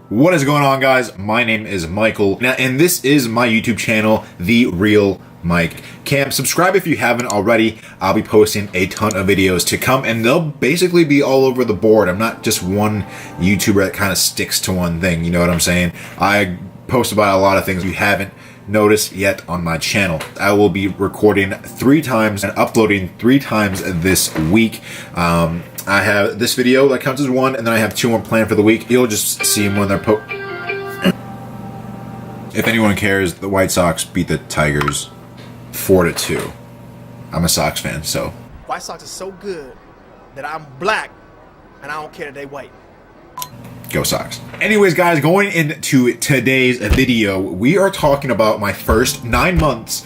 What is going on, guys? My name is Michael, and this is my YouTube channel, The Real Mike Cam. Subscribe if you haven't already. I'll be posting a ton of videos to come, and they'll basically be all over the board. I'm not just one YouTuber that kind of sticks to one thing, you know what I'm saying? I post about a lot of things you haven't noticed yet on my channel. I will be recording 3 times and uploading 3 times this week. I have this video that counts as 1, and then I have 2 more planned for the week. You'll just see them when they're If anyone cares, the White Sox beat the Tigers 4-2. I'm a Sox fan, so. White Sox are so good that I'm black and I don't care that they white. Go Sox. Anyways, guys, going into today's video, we are talking about my first 9 months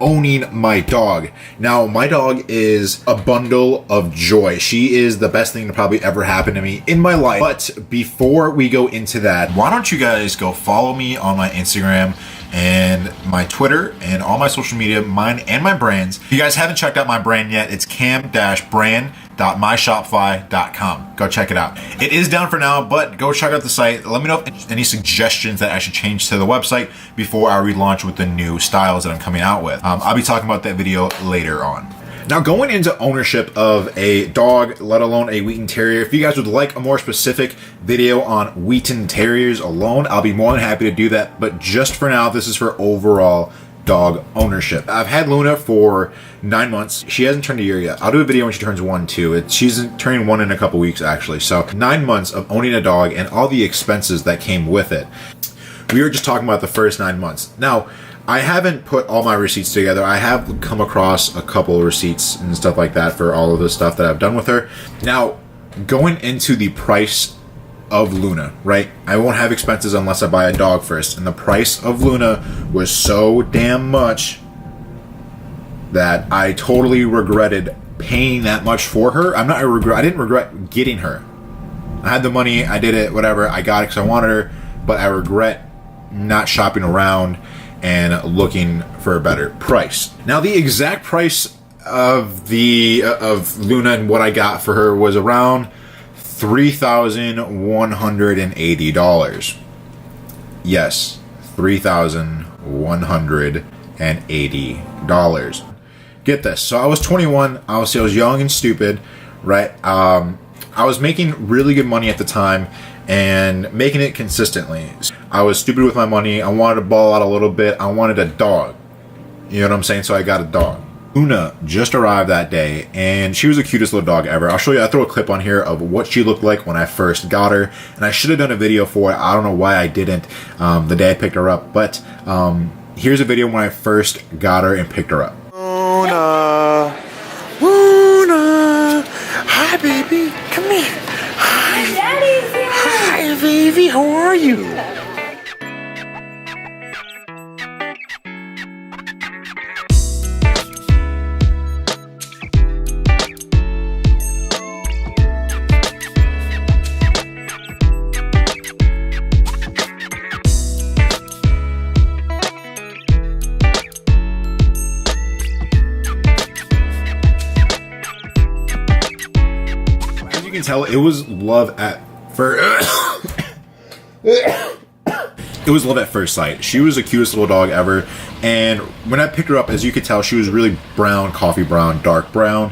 owning my dog. Now, my dog is a bundle of joy. She is the best thing to probably ever happen to me in my life. But before we go into that, why don't you guys go follow me on my Instagram and my Twitter and all my social media, mine and my brands. If you guys haven't checked out my brand yet, it's cam-brand.myshopify.com. Go check it out. It is down for now, but go check out the site. Let me know if any suggestions that I should change to the website before I relaunch with the new styles that I'm coming out with. I'll be talking about that video later on. Now, going into ownership of a dog, let alone a Wheaten Terrier, if you guys would like a more specific video on Wheaten Terriers alone, I'll be more than happy to do that. But just for now, this is for overall dog ownership. I've had Luna for 9 months. She hasn't turned a year yet. I'll do a video when she turns 1 too. She's turning 1 in a couple weeks, actually. So 9 months of owning a dog and all the expenses that came with it. We were just talking about the first 9 months. Now, I haven't put all my receipts together. I have come across a couple of receipts and stuff like that for all of the stuff that I've done with her. Now, going into the price of Luna, right? I won't have expenses unless I buy a dog first. And the price of Luna was so damn much that I totally regretted paying that much for her. I didn't regret getting her. I had the money, I did it, whatever. I got it because I wanted her, but I regret not shopping around and looking for a better price. Now, the exact price of Luna and what I got for her was around $3,180. Yes, $3,180. Get this. So I was 21. Obviously, I was young and stupid, right? I was making really good money at the time and making it consistently. I was stupid with my money. I wanted to ball out a little bit. I wanted a dog. You know what I'm saying? So I got a dog. Luna just arrived that day, and she was the cutest little dog ever. I'll show you. I throw a clip on here of what she looked like when I first got her, and I should have done a video for it. I don't know why I didn't the day I picked her up, but here's a video when I first got her and picked her up. Luna, Luna, hi baby, come here. Hi, Daddy's here. hi baby, how are you? You can tell it was love at first. It was love at first sight. She was the cutest little dog ever, and when I picked her up, as you could tell, she was really brown, coffee brown, dark brown.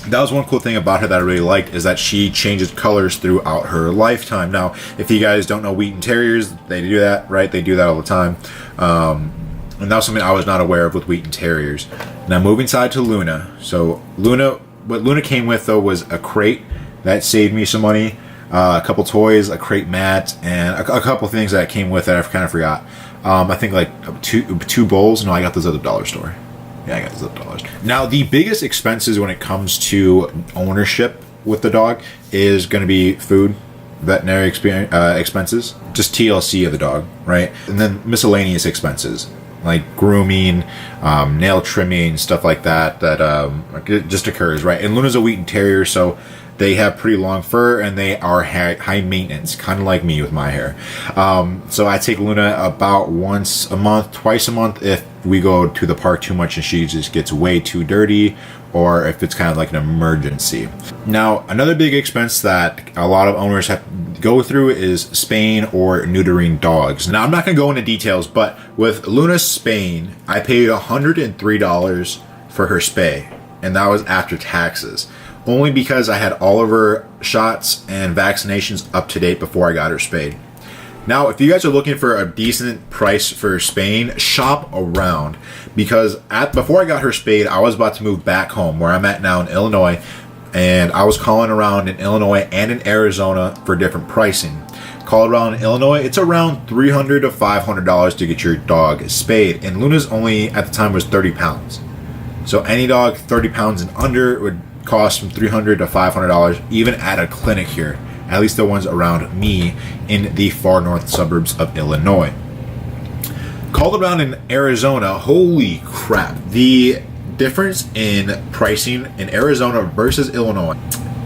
That was one cool thing about her that I really liked, is that she changes colors throughout her lifetime. Now, if you guys don't know Wheaten Terriers, they do that, right? They do that all the time. And that was something I was not aware of with Wheaten Terriers. Now, moving side to Luna. So Luna, what Luna came with though was a crate. That saved me some money. A couple toys, a crate mat, and a couple things that came with it. I kind of forgot. I think like two bowls. No, I got those at the dollar store. Yeah, I got those at the dollar store. Now, the biggest expenses when it comes to ownership with the dog is going to be food, veterinary expenses, just TLC of the dog, right? And then miscellaneous expenses like grooming, nail trimming, stuff like that just occurs, right? And Luna's a Wheaten Terrier, so They have pretty long fur and they are high maintenance, kind of like me with my hair. So I take Luna about once a month, twice a month if we go to the park too much and she just gets way too dirty, or if it's kind of like an emergency. Now, another big expense that a lot of owners have to go through is spaying or neutering dogs. Now, I'm not going to go into details, but with Luna's spaying, I paid $103 for her spay, and that was after taxes. Only because I had all of her shots and vaccinations up to date before I got her spayed. Now, if you guys are looking for a decent price for spaying, shop around, because before I got her spayed, I was about to move back home where I'm at now in Illinois, and I was calling around in Illinois and in Arizona for different pricing. Call around in Illinois, it's around $300 to $500 to get your dog spayed, and Luna's only at the time was 30 pounds. So any dog 30 pounds and under would cost from $300 to $500, even at a clinic here, at least the ones around me in the far north suburbs of Illinois. Called around in Arizona, holy crap, the difference in pricing in Arizona versus Illinois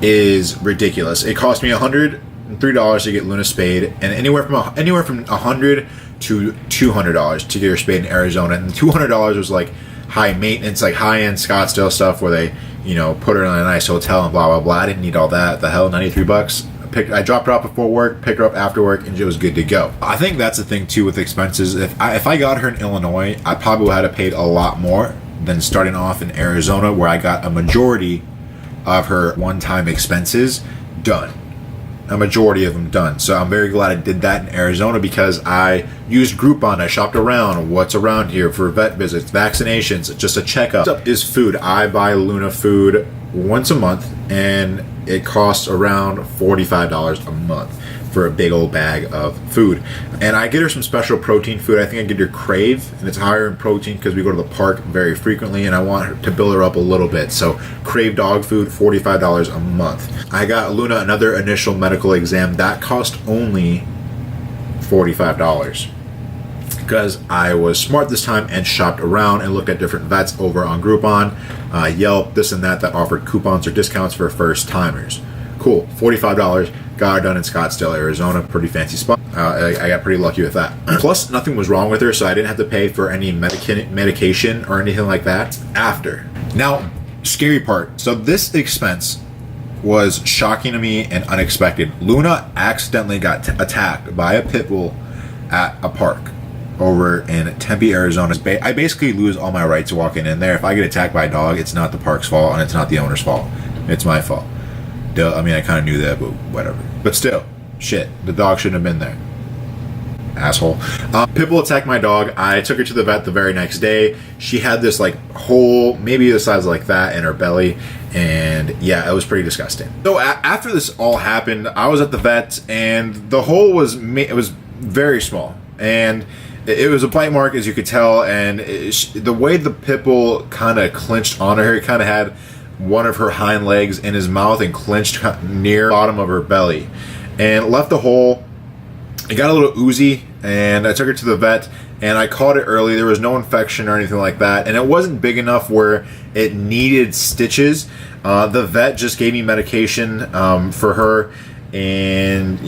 is ridiculous. It cost me $103 to get Luna spayed, and anywhere from $100 to $200 to get her spayed in Arizona, and $200 was like high maintenance, like high-end Scottsdale stuff where they, you know, put her in a nice hotel and blah blah blah. I didn't need all that. The hell, $93. I dropped her off before work, picked her up after work, and it was good to go. I think that's the thing too with expenses. If I got her in Illinois, I probably would have paid a lot more than starting off in Arizona, where I got a majority of her one-time expenses done. A majority of them done. So I'm very glad I did that in Arizona, because I used Groupon. I shopped around what's around here for vet visits, vaccinations, just a checkup. Next up is food. I buy Luna food once a month, and it costs around $45 a month for a big old bag of food. And I get her some special protein food. I think I get her Crave, and it's higher in protein because we go to the park very frequently, and I want her to build her up a little bit. So Crave dog food, $45 a month. I got Luna another initial medical exam. That cost only $45. Because I was smart this time and shopped around and looked at different vets over on Groupon, Yelp, this and that offered coupons or discounts for first timers. Cool, $45. Got her done in Scottsdale, Arizona. Pretty fancy spot. I got pretty lucky with that. Plus, nothing was wrong with her, so I didn't have to pay for any medication or anything like that after. Now, scary part. So this expense was shocking to me and unexpected. Luna accidentally got attacked by a pit bull at a park over in Tempe, Arizona. I basically lose all my rights walking in there. If I get attacked by a dog, it's not the park's fault and it's not the owner's fault. It's my fault. Duh, I mean, I kind of knew that, but whatever. But still, shit, the dog shouldn't have been there. Asshole. Pitbull attacked my dog. I took her to the vet the very next day. She had this like hole, maybe the size like that, in her belly, and yeah, it was pretty disgusting. So after this all happened, I was at the vet, and the hole was very small, and it was a bite mark, as you could tell, and the way the pitbull kind of clinched onto her, it kind of had one of her hind legs in his mouth and clinched near the bottom of her belly and left the hole. It got a little oozy, and I took her to the vet, and I caught it early. There was no infection or anything like that, and it wasn't big enough where it needed stitches. The vet just gave me medication for her, and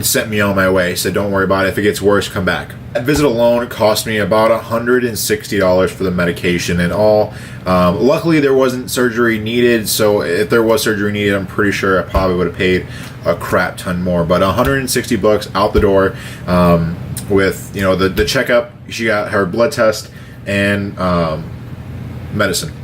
sent me on my way. Said, don't worry about it. If it gets worse, come back. That visit alone cost me about $160 for the medication and all. Luckily, there wasn't surgery needed, so if there was surgery needed, I'm pretty sure I probably would have paid a crap ton more. But $160 out the door with the checkup. She got her blood test and medicine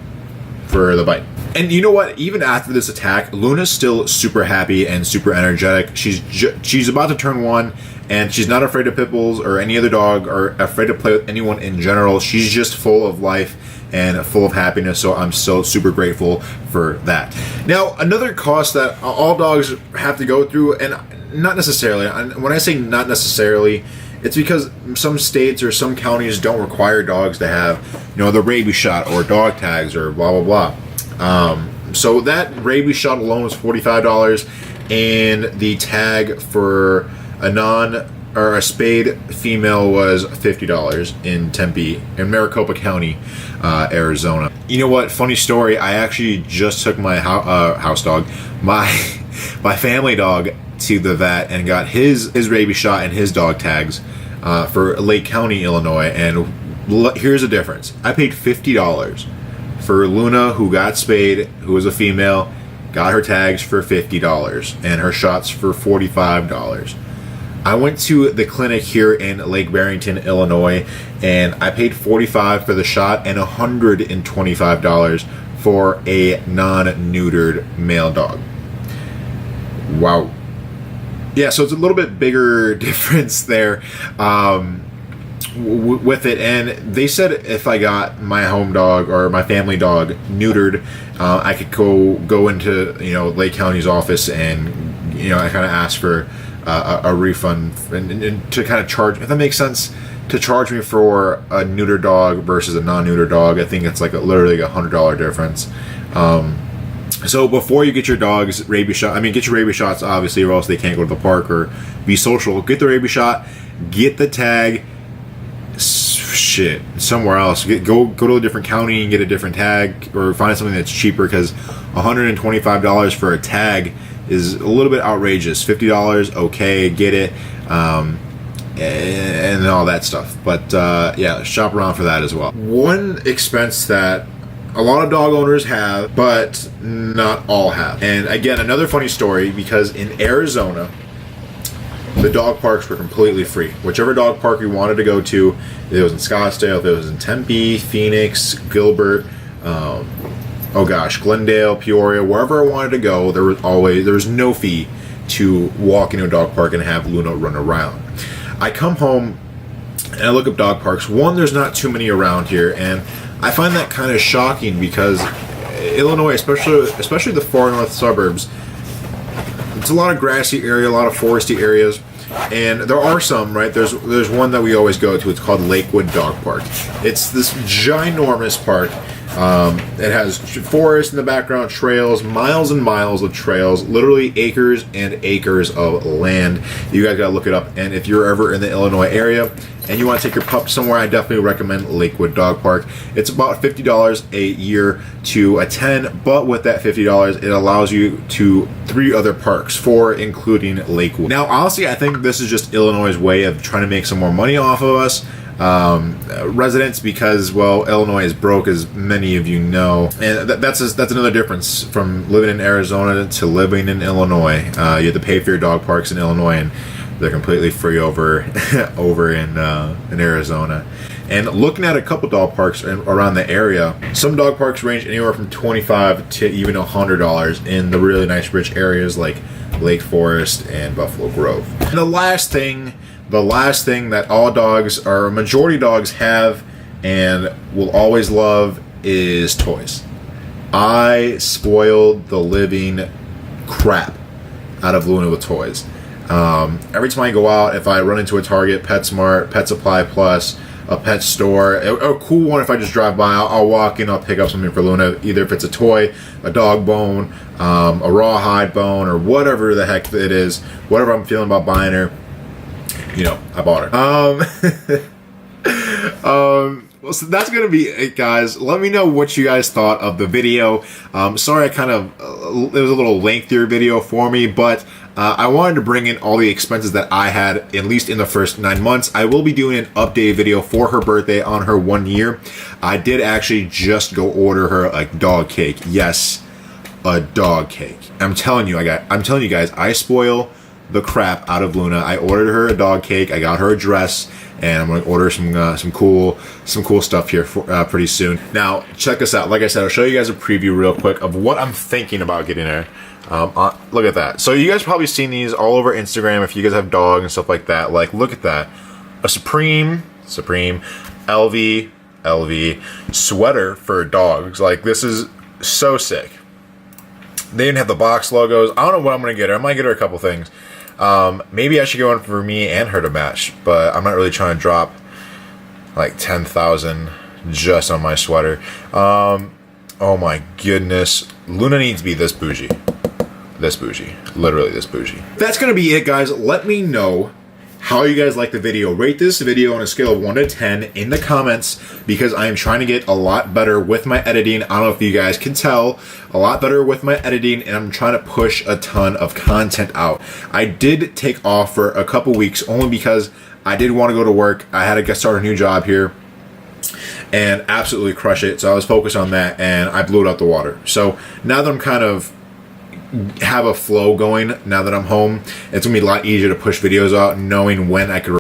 for the bite. And you know what? Even after this attack, Luna's still super happy and super energetic. She's about to turn 1, and she's not afraid of pit bulls or any other dog or afraid to play with anyone in general. She's just full of life and full of happiness, so I'm so super grateful for that. Now, another cost that all dogs have to go through, and not necessarily, when I say not necessarily, it's because some states or some counties don't require dogs to have, the rabies shot or dog tags or blah, blah, blah. So that rabies shot alone was $45, and the tag for a spayed female was $50 in Tempe, in Maricopa County, Arizona. You know what? Funny story. I actually just took my house dog, my my family dog to the vet and got his rabies shot and his dog tags for Lake County, Illinois. And here's the difference. I paid $50 for Luna, who got spayed, who was a female, got her tags for $50 and her shots for $45. I went to the clinic here in Lake Barrington, Illinois, and I paid $45 for the shot and $125 for a non-neutered male dog. Wow. Yeah, so it's a little bit bigger difference there with it. And they said if I got my home dog or my family dog neutered, I could go into Lake County's office and I kind of asked for a refund and to kind of charge, if that makes sense, to charge me for a neuter dog versus a non-neuter dog. I think it's like literally $100 difference. So before you get your dog's rabies shot, get your rabies shots obviously, or else they can't go to the park or be social. Get the rabies shot, get the tag, somewhere else. Go to a different county and get a different tag, or find something that's cheaper, because $125 for a tag is a little bit outrageous. $50, okay, get it, and all that stuff. But yeah, shop around for that as well. One expense that a lot of dog owners have, but not all have. And again, another funny story, because in Arizona, the dog parks were completely free. Whichever dog park you wanted to go to, if it was in Scottsdale, if it was in Tempe, Phoenix, Gilbert, Glendale, Peoria, wherever I wanted to go, there was no fee to walk into a dog park and have Luna run around. I come home and I look up dog parks. One, there's not too many around here, and I find that kind of shocking, because Illinois, especially the far north suburbs, it's a lot of grassy area, a lot of foresty areas, and there are some, right? There's one that we always go to. It's called Lakewood Dog Park. It's this ginormous park. It has forest in the background, trails, miles and miles of trails, literally acres and acres of land. You guys gotta look it up. And if you're ever in the Illinois area and you want to take your pup somewhere, I definitely recommend Lakewood Dog Park. It's about $50 a year to attend, but with that $50, it allows you to 3 other parks, 4 including Lakewood. Now, honestly, I think this is just Illinois' way of trying to make some more money off of us residents, because, well, Illinois is broke, as many of you know, and that's another difference from living in Arizona to living in Illinois. You have to pay for your dog parks in Illinois, and they're completely free over in Arizona. And looking at a couple dog parks around the area, some dog parks range anywhere from $25 to even $100 in the really nice rich areas like Lake Forest and Buffalo Grove. And the last thing that all dogs, or majority dogs, have and will always love is toys. I spoiled the living crap out of Luna with toys. Every time I go out, if I run into a Target, PetSmart, Pet Supply Plus, a pet store, a cool one, if I just drive by, I'll walk in, I'll pick up something for Luna, either if it's a toy, a dog bone, a rawhide bone, or whatever the heck it is, whatever I'm feeling about buying her, I bought her. Well, so that's going to be it, guys. Let me know what you guys thought of the video. Sorry, it was a little lengthier video for me, but I wanted to bring in all the expenses that I had, at least in the first 9 months. I will be doing an update video for her birthday on her 1 year. I did actually just go order her a dog cake. Yes, a dog cake. I'm telling you guys, I spoil the crap out of Luna. I ordered her a dog cake. I got her a dress, and I'm going to order some cool stuff here pretty soon. Now, check this out. Like I said, I'll show you guys a preview real quick of what I'm thinking about getting her. Look at that. So you guys probably seen these all over Instagram if you guys have dogs and stuff like that. Like, look at that. A Supreme, LV sweater for dogs. Like, this is so sick. They didn't have the box logos. I don't know what I'm going to get her. I might get her a couple things. Maybe I should go in for me and her to match, but I'm not really trying to drop like 10,000 just on my sweater. Oh my goodness. Luna needs to be this bougie. Literally this bougie. That's gonna be it, guys. Let me know how you guys like the video. Rate this video on a scale of 1 to 10 in the comments, because I am trying to get a lot better with my editing. I don't know if you guys can tell, a lot better with my editing, and I'm trying to push a ton of content out. I did take off for a couple weeks only because I did want to go to work. I had to get started a new job here and absolutely crush it. So I was focused on that and I blew it out the water. So now that I'm kind of have a flow going, now that I'm home, it's gonna be a lot easier to push videos out knowing when I could